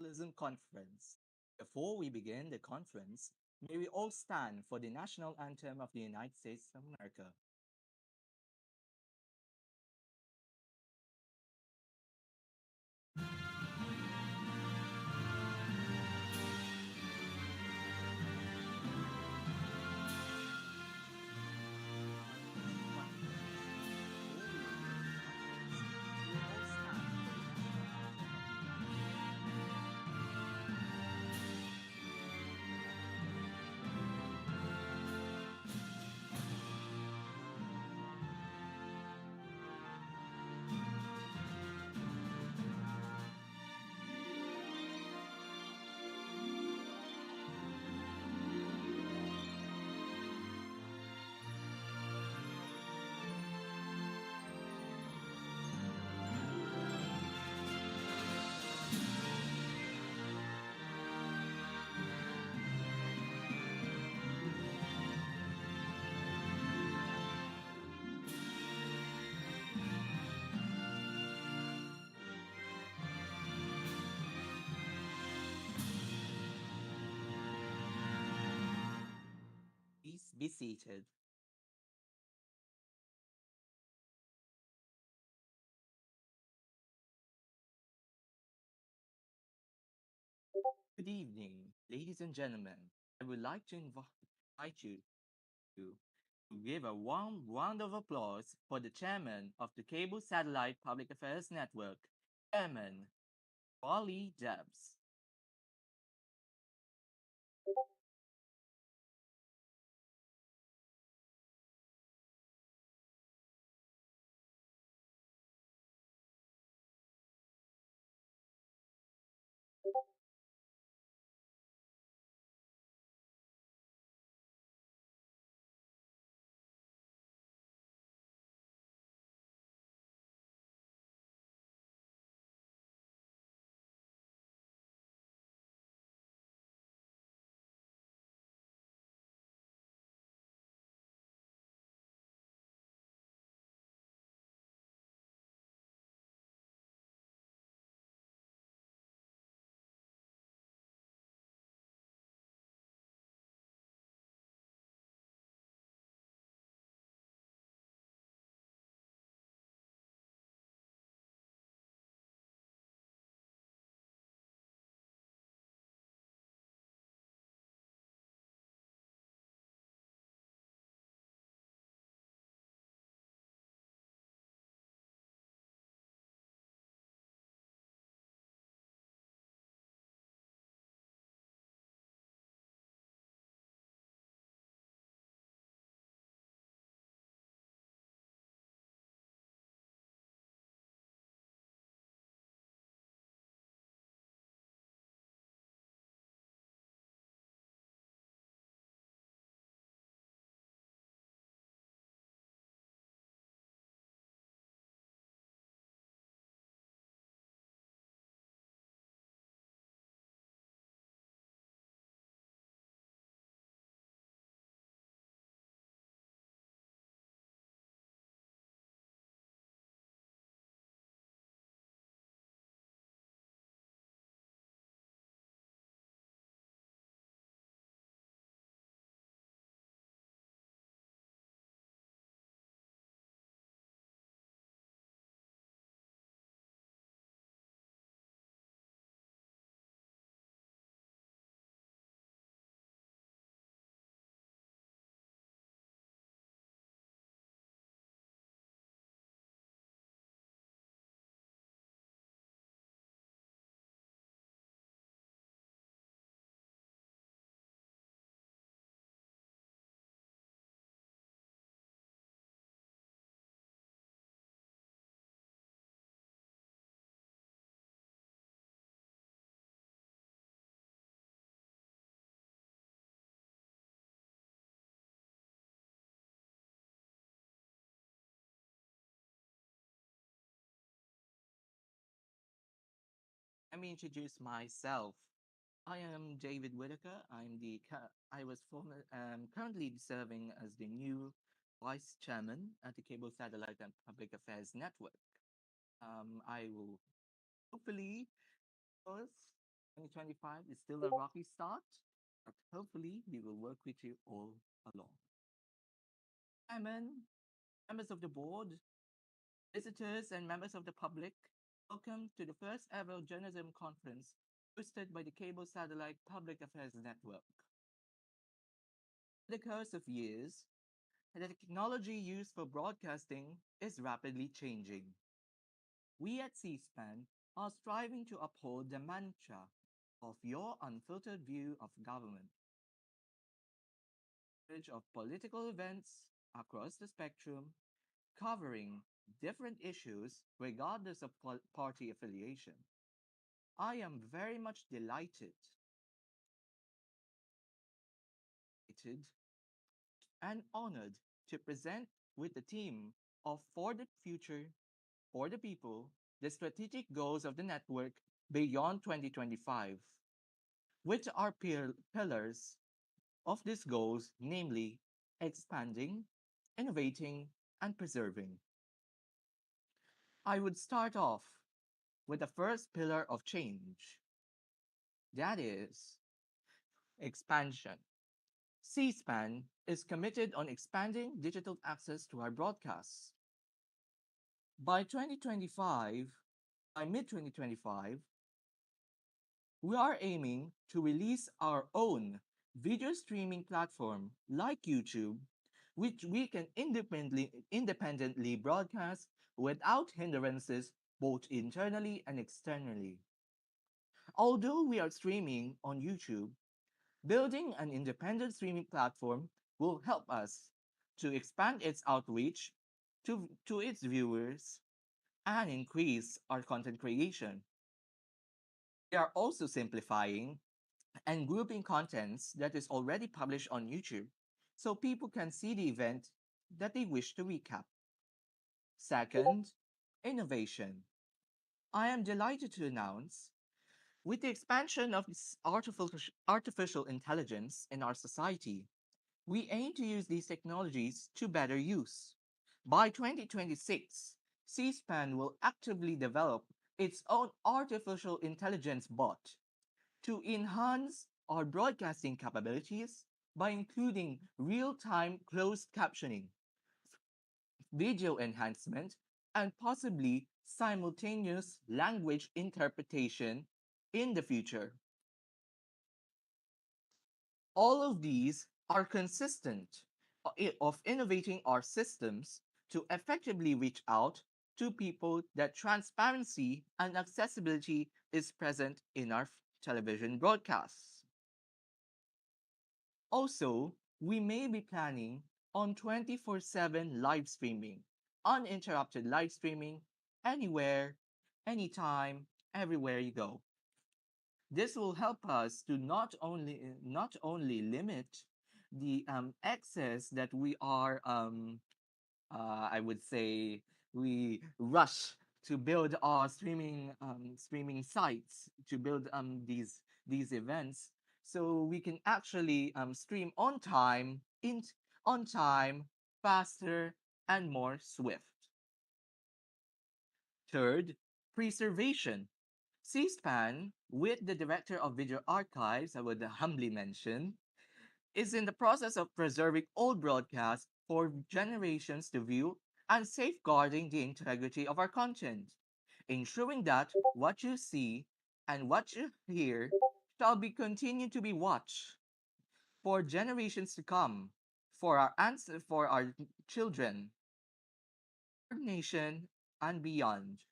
Journalism Conference. Before we begin the conference, may we all stand for the national anthem of the United States of America. Please be seated. Good evening, ladies and gentlemen. I would like to invite you to give a warm round of applause for the chairman of the Cable Satellite Public Affairs Network, Chairman Wally Debs. Let me introduce myself. I am David Whitaker. I was currently serving as the new vice chairman at the Cable Satellite and Public Affairs Network. I will hopefully, of course, 2025 is still a rocky start, but hopefully we will work with you all along. Chairman, members of the board, visitors, and members of the public, welcome to the first ever journalism conference hosted by the Cable Satellite Public Affairs Network. In the course of years, the technology used for broadcasting is rapidly changing. We at C-SPAN are striving to uphold the mantra of your unfiltered view of government, coverage of political events across the spectrum, covering different issues regardless of party affiliation. I am very much delighted and honored to present with the team of For the Future, for the People, the strategic goals of the network beyond 2025, which are pillars of these goals, namely expanding, innovating, and preserving. I would start off with the first pillar of change, that is expansion. C SPAN is committed on expanding digital access to our broadcasts. By 2025, by mid 2025, we are aiming to release our own video streaming platform like YouTube, which we can independently broadcast without hindrances both internally and externally. Although we are streaming on YouTube, building an independent streaming platform will help us to expand its outreach to its viewers and increase our content creation. We are also simplifying and grouping contents that is already published on YouTube so people can see the event that they wish to recap. Second, innovation. I am delighted to announce with the expansion of this artificial intelligence in our society, we aim to use these technologies to better use. By 2026, C-SPAN will actively develop its own artificial intelligence bot to enhance our broadcasting capabilities by including real-time closed captioning, video enhancement, and possibly simultaneous language interpretation in the future. All of these are consistent of innovating our systems to effectively reach out to people that transparency and accessibility is present in our television broadcasts. Also, we may be planning on 24/7 live streaming, uninterrupted live streaming anywhere, anytime, everywhere you go. This will help us to not only limit the excess that we are I would say we rush to build our streaming sites to build these events so we can actually stream on time, faster, and more swift. Third, preservation. C-SPAN, with the Director of Video Archives, I would humbly mention, is in the process of preserving old broadcasts for generations to view and safeguarding the integrity of our content, ensuring that what you see and what you hear shall be continued to be watched for generations to come, for our children, our nation, and beyond.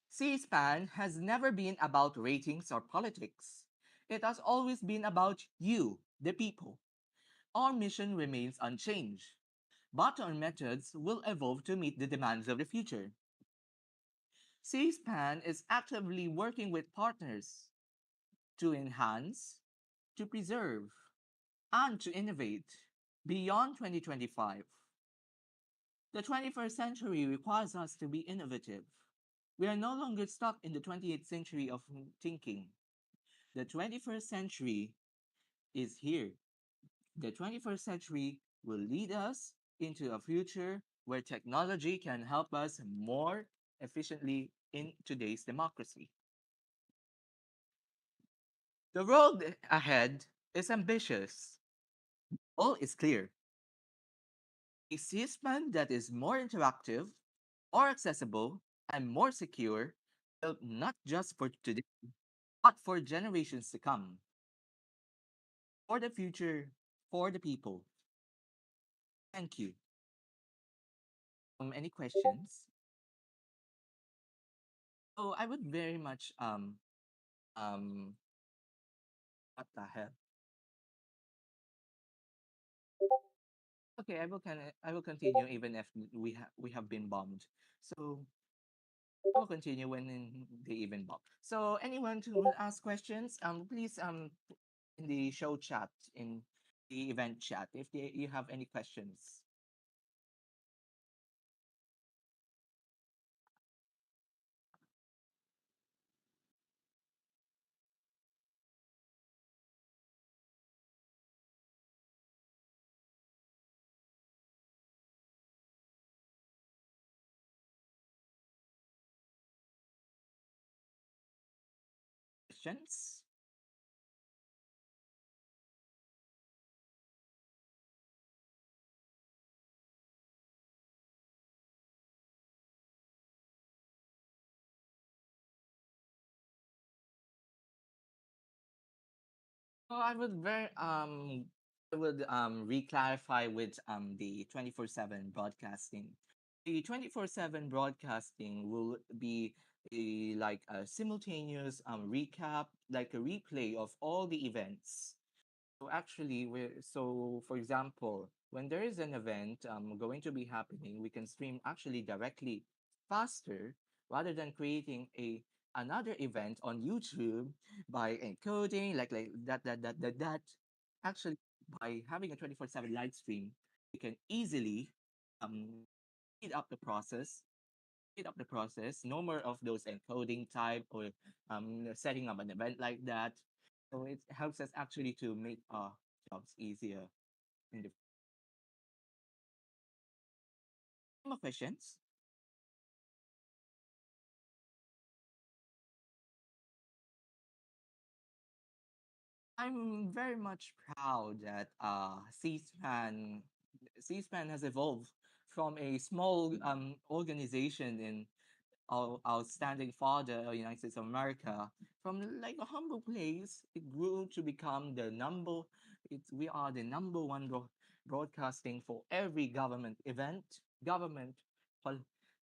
C-SPAN has never been about ratings or politics. It has always been about you, the people. Our mission remains unchanged, but our methods will evolve to meet the demands of the future. C-SPAN is actively working with partners to enhance, to preserve, and to innovate beyond 2025. The 21st century requires us to be innovative. We are no longer stuck in the 28th century of thinking. The 21st century is here. The 21st century will lead us into a future where technology can help us more efficiently in today's democracy. The road ahead is ambitious. All is clear. A CSPAN that is more interactive, more accessible, and more secure, built not just for today, but for generations to come, for the future, for the people. Thank you. Any questions? Oh, I would very much um what the hell? Okay, I will continue even if we have been bombed. So I will continue when they even bomb. So anyone who will ask questions, please in the show chat, in the event chat, if you have any questions. Questions? Oh, I would re-clarify with the 24/7 broadcasting. The 24/7 broadcasting will be like a simultaneous recap, like a replay of all the events. So actually, for example, when there is an event going to be happening, we can stream actually directly faster rather than creating a another event on YouTube by encoding like that. Actually, by having a 24/7 live stream, we can easily um speed up the process. Speed up the process. No more of those encoding type or setting up an event like that. So it helps us actually to make our jobs easier in the more questions. I'm very much proud that C-SPAN has evolved from a small organization in our outstanding father, United States of America, from like a humble place, it grew to become we are the number one broadcasting for every government, pol-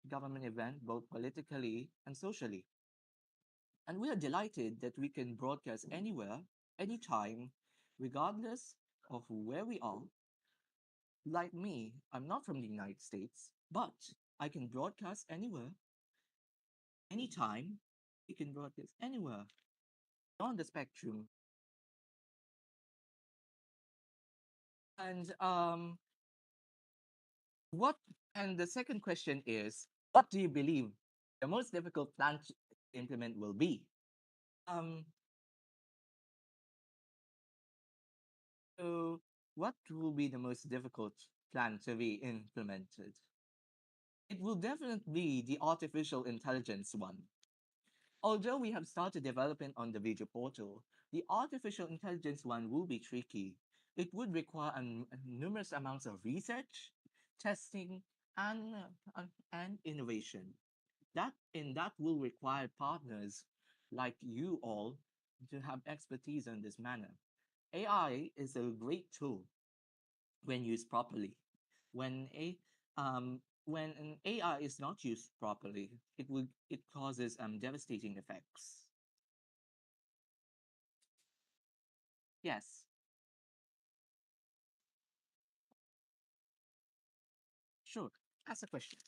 government event, both politically and socially. And we are delighted that we can broadcast anywhere, anytime, regardless of where we are. Like me, I'm not from the United States, but I can broadcast anywhere, anytime. We can broadcast anywhere on the spectrum. And what? And the second question is, what do you believe the most difficult plan to implement will be? Um, so what will be the most difficult plan to be implemented? It will definitely be the artificial intelligence one. Although we have started developing on the video portal, the artificial intelligence one will be tricky. It would require numerous amounts of research, testing, and innovation. That will require partners like you all to have expertise in this manner. AI is a great tool when used properly. When a when an AI is not used properly, it causes devastating effects. Yes, sure. Ask a question.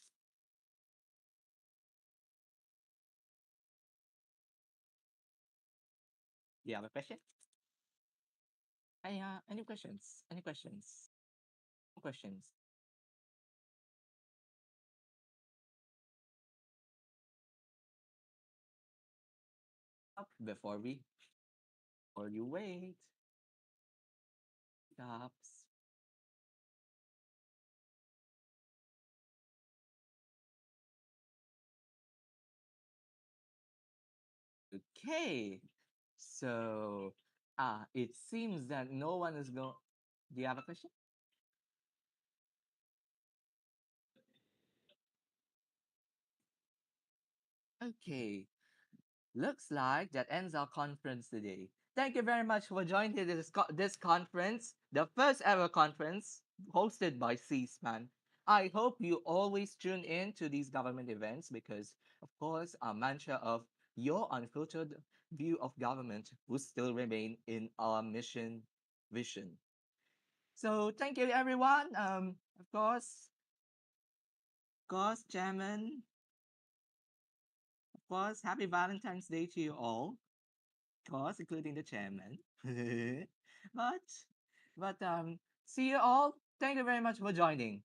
Do you have a question? Any questions? Any questions? No questions. Up before you wait. Stops. Okay. So It seems that no one is going. Do you have a question? Okay. Looks like that ends our conference today. Thank you very much for joining this conference, the first ever conference hosted by C-SPAN. I hope you always tune in to these government events because, of course, our mantra of your unfiltered view of government will still remain in our mission vision. So thank you, everyone. Of course, Chairman, of course, happy Valentine's Day to you all. Course, including the chairman. but but see you all. Thank you very much for joining.